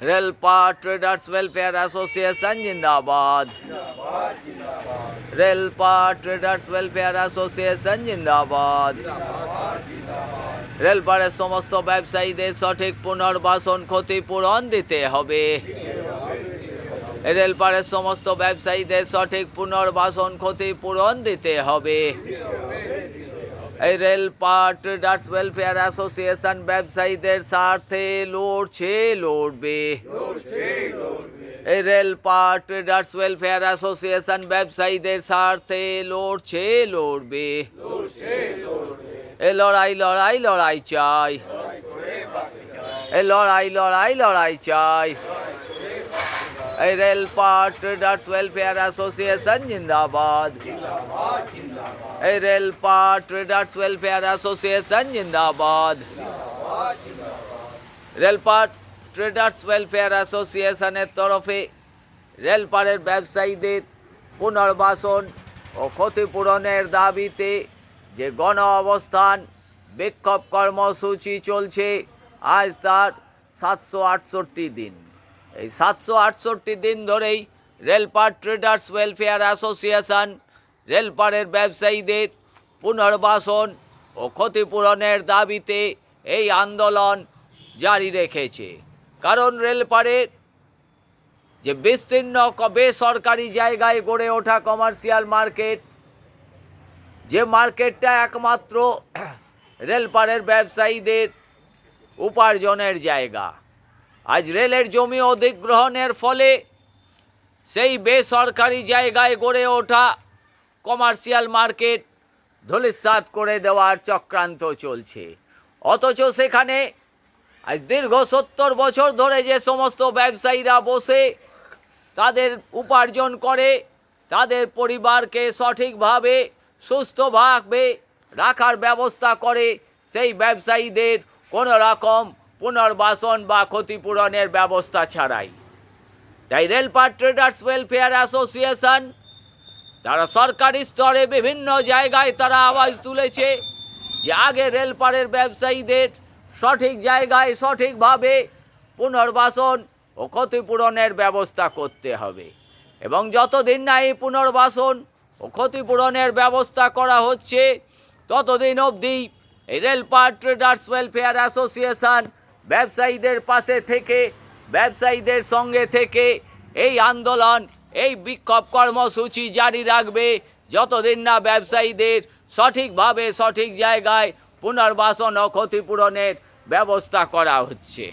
रेलपार traders welfare association जिंदाबाद। रेलपार traders welfare association जिंदाबाद। रेलपारेर समस्त व्यवसायीदेर सठिक पुनर्बासन क्षतिपूरण दिते हबे। रेलपारेर समस्त व्यवसायीदेर सठिक पुनर्बासन क्षतिपूरण दिते हबे। रेलपार ट्रेडर्स वेलफेयर एसोसिएशन व्यवसायीदेर स्वार्थे लड़ছে लड़বে। रेलपार ट्रेडर्स वेलफेयर एसोसिएशन व्यवसायीदेर स्वार्थे लड़ছে लड़বে। लड़ाई लड़ाई लड़ाई चाই। लड़ाई लड़ाई लड़ाई चाই। रेलपार ट्रेडर्स वेलफेयर एसोसिएशन जिंदाबाद। रेलपार ट्रेडर्स वेलफेयर एसोसिएशन जिंदाबाद। रेलपार ट्रेडर्स वेलफेयर एसोसिएशনের तरफे रेलपारेर व्यवसायीদের पुनर्बासन और क्षतिपूरণের दाबीते যে গণ অবস্থান বিক্ষোভ কর্মসূচি চলছে আজ তার 768 দিন। এই 768 দিন ধরেই রেলপার ট্রেডার্স ওয়েলফেয়ার অ্যাসোসিয়েশন রেলপারের ব্যবসায়ীদের পুনর্বাসন ও ক্ষতিপূরণের দাবিতে এই আন্দোলন জারি রেখেছে। কারণ রেলপারের যে বিস্তীর্ণ বেসরকারি জায়গায় গড়ে ওঠা কমার্শিয়াল মার্কেট, যে মার্কেটটা একমাত্র রেলপারের ব্যবসায়ীদের উপার্জনের জায়গা, আজ রেলের জমি অধিগ্রহণের ফলে সেই বেসরকারি জায়গায় গড়ে ওঠা কমার্শিয়াল মার্কেট ধূলিসাৎ করে দেওয়ার চক্রান্ত চলছে। অথচ সেখানে আজ দীর্ঘ 70 বছর ধরে যে সমস্ত ব্যবসায়ীরা বসে তাদের উপার্জন করে, তাদের পরিবারকে সঠিকভাবে সুস্থভাবে রাখার ব্যবস্থা করে, সেই ব্যবসায়ীদের কোনো রকম পুনর্বাসন বা ক্ষতিপূরণের ব্যবস্থা ছাড়াই। তাই রেলপার ট্রেডার্স ওয়েলফেয়ার অ্যাসোসিয়েশন তারা সরকারি স্তরে বিভিন্ন জায়গায় তারা আওয়াজ তুলেছে যে আগে রেলপারের ব্যবসায়ীদের সঠিক জায়গায় সঠিকভাবে পুনর্বাসন ও ক্ষতিপূরণের ব্যবস্থা করতে হবে, এবং যতদিন না এই পুনর্বাসন ও ক্ষতিপূরণের ব্যবস্থা করা হচ্ছে ততদিন অবধি এই রেলপার ট্রেডার্স ওয়েলফেয়ার অ্যাসোসিয়েশন ব্যবসায়ীদের পাশে থেকে, ব্যবসায়ীদের সঙ্গে থেকে এই আন্দোলন, এই বিক্ষোভ কর্মসূচি জারি রাখবে যতদিন না ব্যবসায়ীদের সঠিকভাবে সঠিক জায়গায় পুনর্বাসন ও ক্ষতিপূরণের ব্যবস্থা করা হচ্ছে।